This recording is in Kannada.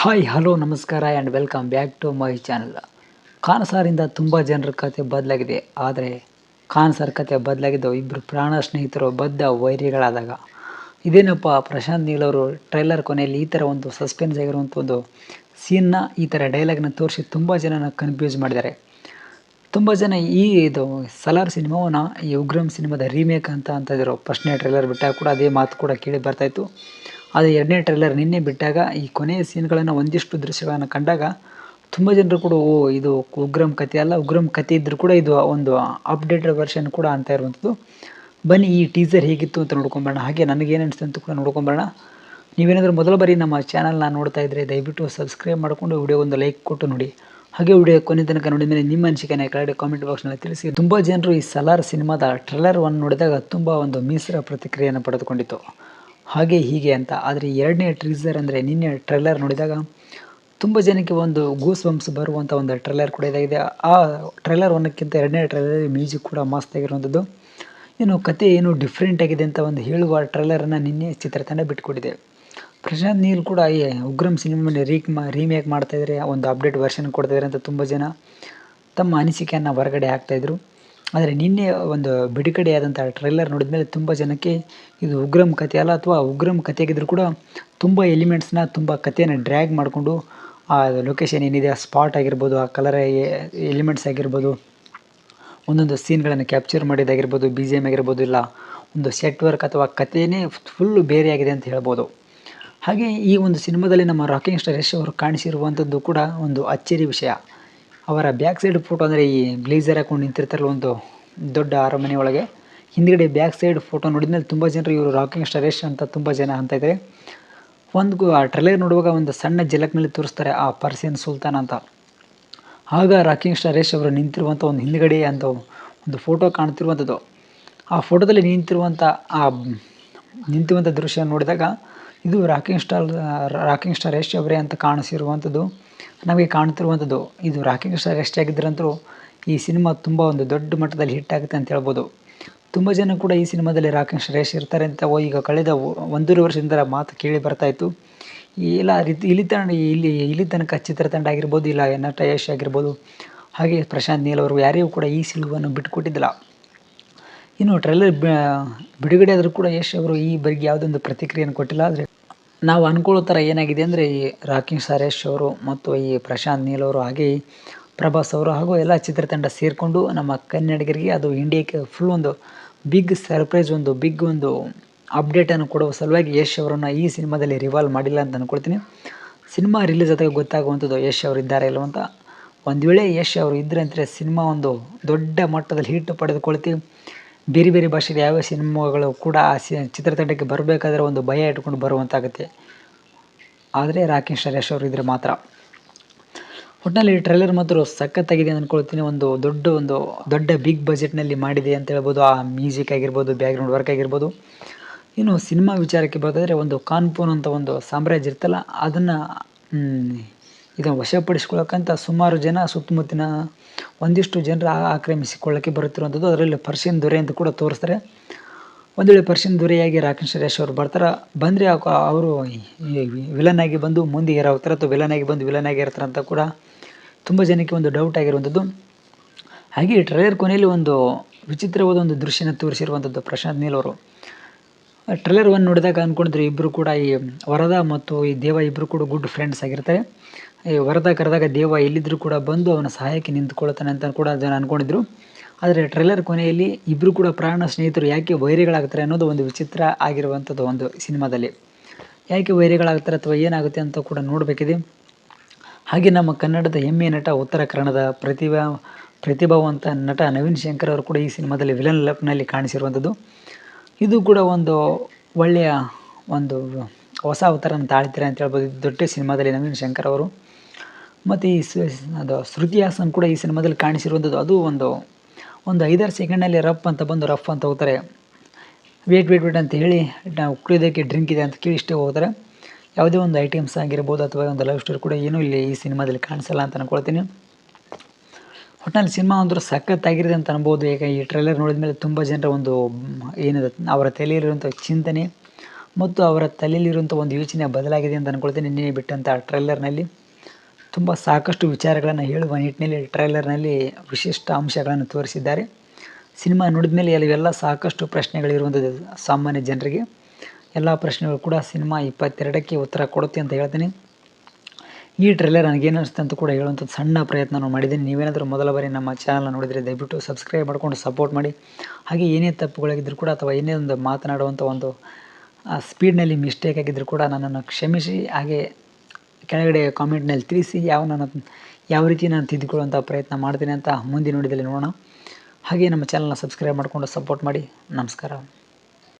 ಹಾಯ್ ಹಲೋ ನಮಸ್ಕಾರ and welcome back to my channel. Khan ಸಾರಿಂದ ತುಂಬ ಜನರ ಕತೆ ಬದಲಾಗಿದೆ. ಆದರೆ ಖಾನ್ ಸಾರ್ ಕತೆ ಬದಲಾಗಿದ್ದು ಇಬ್ಬರು ಪ್ರಾಣ ಸ್ನೇಹಿತರು ಬದ್ಧ ವೈರಿಗಳಾದಾಗ. ಇದೇನಪ್ಪ ಪ್ರಶಾಂತ್ ನೀಲ್ ಅವರು ಟ್ರೈಲರ್ ಕೊನೆಯಲ್ಲಿ ಈ ಥರ ಒಂದು ಸಸ್ಪೆನ್ಸ್ ಆಗಿರುವಂಥ ಒಂದು ಸೀನ್ನ ಈ ಥರ ಡೈಲಾಗ್ನ ತೋರಿಸಿ ತುಂಬ ಜನನ ಕನ್ಫ್ಯೂಸ್ ಮಾಡಿದ್ದಾರೆ. ತುಂಬ ಜನ ಇದು ಸಲಾರ್ ಸಿನಿಮಾವನ್ನ ಈ ಉಗ್ರಂ ಸಿನಿಮಾದ ರೀಮೇಕ್ ಅಂತಿದ್ರು. ಫಸ್ಟ್ನೇ ಟ್ರೈಲರ್ ಬಿಟ್ಟಾಗ ಕೂಡ ಅದೇ ಮಾತು ಕೂಡ ಕೇಳಿ ಬರ್ತಾಯಿತ್ತು. ಆದರೆ ಎರಡನೇ ಟ್ರೈಲರ್ ನಿನ್ನೆ ಬಿಟ್ಟಾಗ ಈ ಕೊನೆಯ ಸೀನ್ಗಳನ್ನು ಒಂದಿಷ್ಟು ದೃಶ್ಯಗಳನ್ನು ಕಂಡಾಗ ತುಂಬ ಜನರು ಕೂಡ ಇದು ಉಗ್ರಂ ಕತೆ ಅಲ್ಲ, ಉಗ್ರಂ ಕತೆ ಇದ್ದರೂ ಕೂಡ ಇದು ಒಂದು ಅಪ್ಡೇಟೆಡ್ ವರ್ಷನ್ ಕೂಡ ಅಂತ ಇರುವಂಥದ್ದು. ಬನ್ನಿ ಈ ಟೀಸರ್ ಹೇಗಿತ್ತು ಅಂತ ನೋಡ್ಕೊಂಬರೋಣ. ಹಾಗೆ ನನಗೇನು ಅನಿಸ್ತು ಅಂತ ಕೂಡ ನೋಡ್ಕೊಂಬರೋಣ. ನೀವೇನಾದರೂ ಮೊದಲ ಬಾರಿ ನಮ್ಮ ಚಾನಲ್ನ ನೋಡ್ತಾ ಇದ್ದರೆ ದಯವಿಟ್ಟು ಸಬ್ಸ್ಕ್ರೈಬ್ ಮಾಡಿಕೊಂಡು ವಿಡಿಯೋ ಒಂದು ಲೈಕ್ ಕೊಟ್ಟು ನೋಡಿ. ಹಾಗೆ ವಿಡಿಯೋ ಕೊನೆ ತನಕ ನೋಡಿದ ಮೇಲೆ ನಿಮ್ಮ ಅನಿಸಿಕೆನ ಕೆಳಗಡೆ ಕಾಮೆಂಟ್ ಬಾಕ್ಸ್ನಲ್ಲಿ ತಿಳಿಸಿ. ತುಂಬ ಜನರು ಈ ಸಲಾರ್ ಸಿನಿಮಾದ ಟ್ರೈಲರ್ ಒನ್ ನೋಡಿದಾಗ ತುಂಬ ಒಂದು ಮಿಶ್ರ ಪ್ರತಿಕ್ರಿಯೆಯನ್ನು ಪಡೆದುಕೊಂಡಿತ್ತು, ಹಾಗೆ ಹೀಗೆ ಅಂತ. ಆದರೆ ಎರಡನೇ ಟೀಸರ್ ಅಂದರೆ ನಿನ್ನೆ ಟ್ರೈಲರ್ ನೋಡಿದಾಗ ತುಂಬ ಜನಕ್ಕೆ ಒಂದು ಗೂಸ್ ಬಂಪ್ಸ್ ಬರುವಂಥ ಒಂದು ಟ್ರೈಲರ್ ಕೂಡ ಇದಾಗಿದೆ. ಆ ಟ್ರೈಲರ್ ಒನ್ನಕ್ಕಿಂತ ಎರಡನೇ ಟ್ರೈಲರ್ ಮ್ಯೂಸಿಕ್ ಕೂಡ ಮಸ್ತ್ ಆಗಿರುವಂಥದ್ದು. ಏನು ಕತೆ ಏನು ಡಿಫ್ರೆಂಟ್ ಆಗಿದೆ ಅಂತ ಒಂದು ಹೇಳುವ ಟ್ರೈಲರನ್ನು ನಿನ್ನೆ ಚಿತ್ರತಂಡ ಬಿಟ್ಕೊಟ್ಟಿದೆ. ಪ್ರಶಾಂತ್ ನೀಲ್ ಕೂಡ ಈ ಉಗ್ರಂ ಸಿನಿಮಾನ ರೀಮೇಕ್ ಮಾಡ್ತಾಯಿದ್ರೆ, ಒಂದು ಅಪ್ಡೇಟ್ ವರ್ಷನ್ ಕೊಡ್ತಾಯಿದ್ದಾರೆ ಅಂತ ತುಂಬ ಜನ ತಮ್ಮ ಅನಿಸಿಕೆಯನ್ನು ಹೊರಗಡೆ ಹಾಕ್ತಾಯಿದ್ರು. ಆದರೆ ನಿನ್ನೆ ಒಂದು ಬಿಡುಗಡೆಯಾದಂಥ ಟ್ರೈಲರ್ ನೋಡಿದ ಮೇಲೆ ತುಂಬ ಜನಕ್ಕೆ ಇದು ಉಗ್ರಂ ಕತೆ ಅಲ್ಲ, ಅಥವಾ ಉಗ್ರಂ ಕತೆಯಾಗಿದ್ದರೂ ಕೂಡ ತುಂಬ ಎಲಿಮೆಂಟ್ಸ್ನ ತುಂಬ ಕಥೆಯನ್ನು ಡ್ರ್ಯಾಗ್ ಮಾಡಿಕೊಂಡು ಆ ಲೊಕೇಶನ್ ಏನಿದೆ, ಆ ಸ್ಪಾಟ್ ಆಗಿರ್ಬೋದು, ಆ ಕಲರ್ ಎಲಿಮೆಂಟ್ಸ್ ಆಗಿರ್ಬೋದು, ಒಂದೊಂದು ಸೀನ್ಗಳನ್ನು ಕ್ಯಾಪ್ಚರ್ ಮಾಡಿದ್ದಾಗಿರ್ಬೋದು, BGM ಆಗಿರ್ಬೋದು, ಇಲ್ಲ ಒಂದು ಸೆಟ್ ವರ್ಕ್ ಅಥವಾ ಕಥೆಯೇ ಫುಲ್ಲು ಬೇರೆಯಾಗಿದೆ ಅಂತ ಹೇಳ್ಬೋದು. ಹಾಗೆ ಈ ಒಂದು ಸಿನಿಮಾದಲ್ಲಿ ನಮ್ಮ ರಾಕಿಂಗ್ ಸ್ಟಾರ್ ಯಶ್ ಅವರು ಕಾಣಿಸಿರುವಂಥದ್ದು ಕೂಡ ಒಂದು ಅಚ್ಚರಿ ವಿಷಯ. ಅವರ ಬ್ಯಾಕ್ ಸೈಡ್ ಫೋಟೋ ಅಂದರೆ ಈ ಬ್ಲೇಸರ್ ಹಾಕೊಂಡು ನಿಂತಿರ್ತಾರಲ್ಲ ಒಂದು ದೊಡ್ಡ ಅರಮನೆ ಒಳಗೆ, ಹಿಂದ್ಗಡೆ ಬ್ಯಾಕ್ ಸೈಡ್ ಫೋಟೋ ನೋಡಿದ್ಮೇಲೆ ತುಂಬ ಜನರು ಇವರು ರಾಕಿಂಗ್ ಸ್ಟಾರ್ ಯಶ್ ಅಂತ ತುಂಬ ಜನ ಅಂತ ಇದ್ದಾರೆ. ಆ ಟ್ರೈಲರ್ ನೋಡುವಾಗ ಒಂದು ಸಣ್ಣ ಜಲಕ್ನಲ್ಲಿ ತೋರಿಸ್ತಾರೆ ಆ ಪರ್ಸಿಯನ್ ಸುಲ್ತಾನ್ ಅಂತ. ಆಗ ರಾಕಿಂಗ್ ಸ್ಟಾರ್ ಯಶ್ ಅವರು ನಿಂತಿರುವಂಥ ಒಂದು ಹಿಂದ್ಗಡೆ ಅಂತ ಒಂದು ಫೋಟೋ ಕಾಣ್ತಿರುವಂಥದ್ದು. ಆ ಫೋಟೋದಲ್ಲಿ ನಿಂತಿರುವಂಥ ದೃಶ್ಯ ನೋಡಿದಾಗ ಇದು ರಾಕಿಂಗ್ ಸ್ಟಾರ್ ಯಶ್ ಅವರೇ ಅಂತ ಕಾಣಿಸಿರುವಂಥದ್ದು ನಮಗೆ ಕಾಣ್ತಿರುವಂಥದ್ದು. ಇದು ರಾಕಿಂಗ್ ಸ್ಟಾರ್ ಯಶ್ ಆಗಿದ್ದರಂತರೂ ಈ ಸಿನಿಮಾ ತುಂಬ ಒಂದು ದೊಡ್ಡ ಮಟ್ಟದಲ್ಲಿ ಹಿಟ್ ಆಗುತ್ತೆ ಅಂತ ಹೇಳ್ಬೋದು. ತುಂಬ ಜನ ಕೂಡ ಈ ಸಿನಿಮಾದಲ್ಲಿ ರಾಕಿಂಗ್ ಸ್ಟಾರ್ ಯಶ್ ಇರ್ತಾರೆ ಅಂತ ಈಗ ಕಳೆದ 1.5 ವರ್ಷದಿಂದ ಮಾತು ಕೇಳಿ ಬರ್ತಾಯಿತ್ತು. ಇಲ್ಲ ಇಲ್ಲಿ ತನಕ ಚಿತ್ರತಂಡ ಆಗಿರ್ಬೋದು, ಇಲ್ಲ ನಟ ಯಶ್ ಆಗಿರ್ಬೋದು, ಹಾಗೆ ಪ್ರಶಾಂತ್ ನೀಲ್ ಅವರು ಯಾರಿಗೂ ಕೂಡ ಈ ಸಿಳುವನ್ನು ಬಿಟ್ಟುಕೊಟ್ಟಿದ್ದಿಲ್ಲ. ಇನ್ನು ಟ್ರೈಲರ್ ಬಿಡುಗಡೆ ಆದರೂ ಕೂಡ ಯಶ್ ಅವರು ಈ ಬಗ್ಗೆ ಯಾವುದೊಂದು ಪ್ರತಿಕ್ರಿಯೆಯನ್ನು ಕೊಟ್ಟಿಲ್ಲ. ಆದರೆ ನಾವು ಅಂದ್ಕೊಳ್ಳೋ ಥರ ಏನಾಗಿದೆ ಅಂದರೆ ಈ ರಾಕಿಂಗ್ ಸ್ಟಾರ್ ಯಶ್ ಅವರು ಮತ್ತು ಈ ಪ್ರಶಾಂತ್ ನೀಲ್ ಅವರು, ಹಾಗೆ ಪ್ರಭಾಸ್ ಅವರು ಹಾಗೂ ಎಲ್ಲ ಚಿತ್ರತಂಡ ಸೇರಿಕೊಂಡು ನಮ್ಮ ಕನ್ನಡಿಗರಿಗೆ, ಅದು ಇಂಡಿಯಾಕ್ಕೆ ಫುಲ್ ಒಂದು ಬಿಗ್ ಸರ್ಪ್ರೈಸ್, ಒಂದು ಬಿಗ್ ಒಂದು ಅಪ್ಡೇಟನ್ನು ಕೊಡುವ ಸಲುವಾಗಿ ಯಶ್ ಅವರನ್ನು ಈ ಸಿನಿಮಾದಲ್ಲಿ ರಿವಾಲ್ವ್ ಮಾಡಿಲ್ಲ ಅಂತ ಅಂದ್ಕೊಳ್ತೀನಿ. ಸಿನಿಮಾ ರಿಲೀಸ್ ಆದಾಗ ಗೊತ್ತಾಗುವಂಥದ್ದು ಯಶ್ ಅವರು ಇದ್ದಾರೆ ಇಲ್ಲವ ಅಂತ. ಒಂದು ವೇಳೆ ಯಶ್ ಅವರು ಇದ್ದರೆ ಅಂದರೆ ಸಿನಿಮಾ ಒಂದು ದೊಡ್ಡ ಮಟ್ಟದಲ್ಲಿ ಹಿಟ್ ಪಡೆದುಕೊಳ್ತೀವಿ. ಬೇರೆ ಬೇರೆ ಭಾಷೆಗೆ ಯಾವ ಸಿನಿಮಾಗಳು ಕೂಡ ಆ ಚಿತ್ರತಂಡಕ್ಕೆ ಬರಬೇಕಾದ್ರೆ ಒಂದು ಭಯ ಇಟ್ಕೊಂಡು ಬರುವಂತಾಗುತ್ತೆ. ಆದರೆ ರಾಕಿಂಗ್ ಸ್ಟಾರ್ ಯಶ್ ಅವರು ಇದ್ದರೆ ಮಾತ್ರ. ಒಟ್ಟಿನಲ್ಲಿ ಟ್ರೈಲರ್ ಮಾತ್ರ ಸಖತ್ತಾಗಿದೆ ಅಂದ್ಕೊಳ್ತೀನಿ. ಒಂದು ದೊಡ್ಡ ಬಿಗ್ ಬಜೆಟ್ನಲ್ಲಿ ಮಾಡಿದೆ ಅಂತ ಹೇಳ್ಬೋದು. ಆ ಮ್ಯೂಸಿಕ್ ಆಗಿರ್ಬೋದು, ಬ್ಯಾಕ್ಗ್ರೌಂಡ್ ವರ್ಕ್ ಆಗಿರ್ಬೋದು. ಇನ್ನು ಸಿನಿಮಾ ವಿಚಾರಕ್ಕೆ ಬರೋದಾದರೆ ಒಂದು ಕಾನ್ಪೂರ್ ಅಂತ ಒಂದು ಸಾಮ್ರಾಜ್ಯ ಇರ್ತಲ್ಲ, ಅದನ್ನು ಇದನ್ನು ವಶಪಡಿಸ್ಕೊಳ್ಳೋಕ್ಕಂತ ಸುಮಾರು ಜನ ಸುತ್ತಮುತ್ತಿನ ಒಂದಿಷ್ಟು ಜನರು ಆಕ್ರಮಿಸಿಕೊಳ್ಳೋಕ್ಕೆ ಬರುತ್ತಿರುವಂಥದ್ದು. ಅದರಲ್ಲಿ ಪರ್ಷಿಯನ್ ದೊರೆ ಅಂತ ಕೂಡ ತೋರಿಸ್ತಾರೆ. ಒಂದು ವೇಳೆ ಪರ್ಷಿಯನ್ ದೊರೆಯಾಗಿ ರಾಕಿಂಗ್ ಸ್ಟಾರ್ ಯಶ್ ಅವರು ಬಂದರೆ ಅವರು ವಿಲನ್ ಆಗಿ ಬಂದು ಮುಂದೆ ಏರಾಗ್ತಾರೆ, ಅಥವಾ ವಿಲನ್ ಆಗಿ ಬಂದು ವಿಲನ್ ಆಗಿರ್ತಾರೆ ಅಂತ ಕೂಡ ತುಂಬ ಜನಕ್ಕೆ ಒಂದು ಡೌಟ್ ಆಗಿರುವಂಥದ್ದು. ಹಾಗೆ ಟ್ರೈಲರ್ ಕೊನೆಯಲ್ಲಿ ಒಂದು ವಿಚಿತ್ರವಾದ ಒಂದು ದೃಶ್ಯನ ತೋರಿಸಿರುವಂಥದ್ದು ಪ್ರಶಾಂತ್ ನೀಲ್ ಅವರು. ಟ್ರೈಲರ್ ಒನ್ ನೋಡಿದಾಗ ಅಂದ್ಕೊಂಡಿದ್ರು ಇಬ್ಬರು ಕೂಡ ಈ ವರದಾ ಮತ್ತು ಈ ದೇವ ಇಬ್ಬರು ಕೂಡ ಗುಡ್ ಫ್ರೆಂಡ್ಸ್ ಆಗಿರ್ತಾರೆ. ಈ ವರದಾ ಕರೆದಾಗ ದೇವ ಎಲ್ಲಿದ್ದರೂ ಕೂಡ ಬಂದು ಅವನ ಸಹಾಯಕ್ಕೆ ನಿಂತ್ಕೊಳ್ತಾನೆ ಅಂತ ಕೂಡ ಜನ ಅಂದ್ಕೊಂಡಿದ್ರು. ಆದರೆ ಟ್ರೈಲರ್ ಕೊನೆಯಲ್ಲಿ ಇಬ್ಬರು ಕೂಡ ಪ್ರಾಣ ಸ್ನೇಹಿತರು ಯಾಕೆ ವೈರಿಗಳಾಗ್ತಾರೆ ಅನ್ನೋದು ಒಂದು ವಿಚಿತ್ರ ಆಗಿರುವಂಥದ್ದು. ಒಂದು ಸಿನಿಮಾದಲ್ಲಿ ಯಾಕೆ ವೈರಿಗಳಾಗ್ತಾರೆ ಅಥವಾ ಏನಾಗುತ್ತೆ ಅಂತ ಕೂಡ ನೋಡಬೇಕಿದೆ. ಹಾಗೆ ನಮ್ಮ ಕನ್ನಡದ ಹೆಮ್ಮೆಯ ನಟ, ಉತ್ತರ ಕನ್ನಡದ ಪ್ರತಿಭಾವಂತ ನಟ ನವೀನ್ ಶಂಕರ್ ಅವರು ಕೂಡ ಈ ಸಿನಿಮಾದಲ್ಲಿ ವಿಲನ್ ಲಪ್ನಲ್ಲಿ ಕಾಣಿಸಿರುವಂಥದ್ದು. ಇದು ಕೂಡ ಒಂದು ಒಳ್ಳೆಯ ಒಂದು ಹೊಸ ಅವತಾರನ ತಾಳ್ತಾರೆ ಅಂತ ಹೇಳ್ಬೋದು ದೊಡ್ಡ ಸಿನಿಮಾದಲ್ಲಿ ನವೀನ್ ಶಂಕರ್ ಅವರು. ಮತ್ತು ಈ ಶ್ರುತಿ ಹಾಸನ್ ಕೂಡ ಈ ಸಿನಿಮಾದಲ್ಲಿ ಕಾಣಿಸಿರುವಂಥದ್ದು. ಅದು ಒಂದು 5-6 ಸೆಕೆಂಡ್ನಲ್ಲಿ ರಫ್ ಅಂತ ಹೋಗ್ತಾರೆ. ವೇಟ್ ಅಂತ ಹೇಳಿ ನಾವು ಕುಡಿಯೋದಕ್ಕೆ ಡ್ರಿಂಕ್ ಇದೆ ಅಂತ ಕೇಳಿ ಇಷ್ಟೇ ಹೋಗ್ತಾರೆ. ಯಾವುದೇ ಒಂದು ಐಟಮ್ಸ್ ಆಗಿರ್ಬೋದು ಅಥವಾ ಒಂದು ಲವ್ ಸ್ಟೋರಿ ಕೂಡ ಏನೂ ಇಲ್ಲಿ ಈ ಸಿನಿಮಾದಲ್ಲಿ ಕಾಣಿಸಲ್ಲ ಅಂತ ಅಂದ್ಕೊಳ್ತೀನಿ. ಒಟ್ಟಿನಲ್ಲಿ ಸಿನಿಮಾ ಅಂದರೂ ಸಖತ್ತಾಗಿರುತ್ತೆ ಅಂತ ಅನ್ಬೋದು. ಈಗ ಈ ಟ್ರೈಲರ್ ನೋಡಿದ ಮೇಲೆ ತುಂಬ ಜನರ ಒಂದು ಏನಿದೆ ಅವರ ತಲೆಯಲ್ಲಿರುವಂಥ ಚಿಂತನೆ ಮತ್ತು ಅವರ ತಲೆಯಲ್ಲಿರುವಂಥ ಒಂದು ಯೋಚನೆ ಬದಲಾಗಿದೆ ಅಂತ ಅಂದ್ಕೊಳ್ತೀನಿ. ನಿನ್ನೆ ಬಿಟ್ಟಂಥ ಟ್ರೈಲರ್ನಲ್ಲಿ ತುಂಬ ಸಾಕಷ್ಟು ವಿಚಾರಗಳನ್ನು ಹೇಳುವ ನಿಟ್ಟಿನಲ್ಲಿ ಟ್ರೈಲರ್ನಲ್ಲಿ ವಿಶಿಷ್ಟ ಅಂಶಗಳನ್ನು ತೋರಿಸಿದ್ದಾರೆ. ಸಿನಿಮಾ ನೋಡಿದ ಮೇಲೆ ಇವೆಲ್ಲ ಸಾಕಷ್ಟು ಪ್ರಶ್ನೆಗಳಿರುವಂಥದ್ದು ಸಾಮಾನ್ಯ ಜನರಿಗೆ. ಎಲ್ಲ ಪ್ರಶ್ನೆಗಳು ಕೂಡ ಸಿನಿಮಾ 22ಕ್ಕೆ ಉತ್ತರ ಕೊಡುತ್ತೆ ಅಂತ ಹೇಳ್ತೀನಿ. ಈ ಟ್ರೈಲರ್ ನನಗೇನು ಅನಿಸುತ್ತೆ ಅಂತ ಕೂಡ ಹೇಳುವಂಥದ್ದು ಸಣ್ಣ ಪ್ರಯತ್ನ ಮಾಡಿದ್ದೀನಿ. ನೀವೇನಾದರೂ ಮೊದಲ ಬಾರಿ ನಮ್ಮ ಚಾನಲ್ನ ನೋಡಿದರೆ ದಯವಿಟ್ಟು ಸಬ್ಸ್ಕ್ರೈಬ್ ಮಾಡ್ಕೊಂಡು ಸಪೋರ್ಟ್ ಮಾಡಿ. ಹಾಗೆ ಏನೇ ತಪ್ಪುಗಳಾಗಿದ್ದರೂ ಕೂಡ ಅಥವಾ ಏನೇ ಒಂದು ಮಾತನಾಡುವಂಥ ಒಂದು ಸ್ಪೀಡ್ನಲ್ಲಿ ಮಿಸ್ಟೇಕ್ ಆಗಿದ್ದರೂ ಕೂಡ ನನ್ನನ್ನು ಕ್ಷಮಿಸಿ. ಹಾಗೆ ಕೆಳಗಡೆ ಕಾಮೆಂಟ್ನಲ್ಲಿ ತಿಳಿಸಿ ಯಾವ ರೀತಿ ನಾನು ತಿದ್ದುಕೊಳ್ಳುವಂಥ ಪ್ರಯತ್ನ ಮಾಡ್ತೀನಿ ಅಂತ ಮುಂದಿನ ವಿಡಿಯೋದಲ್ಲಿ ನೋಡೋಣ. ಹಾಗೆ ನಮ್ಮ ಚಾನಲ್ನ ಸಬ್ಸ್ಕ್ರೈಬ್ ಮಾಡಿಕೊಂಡು ಸಪೋರ್ಟ್ ಮಾಡಿ. ನಮಸ್ಕಾರ.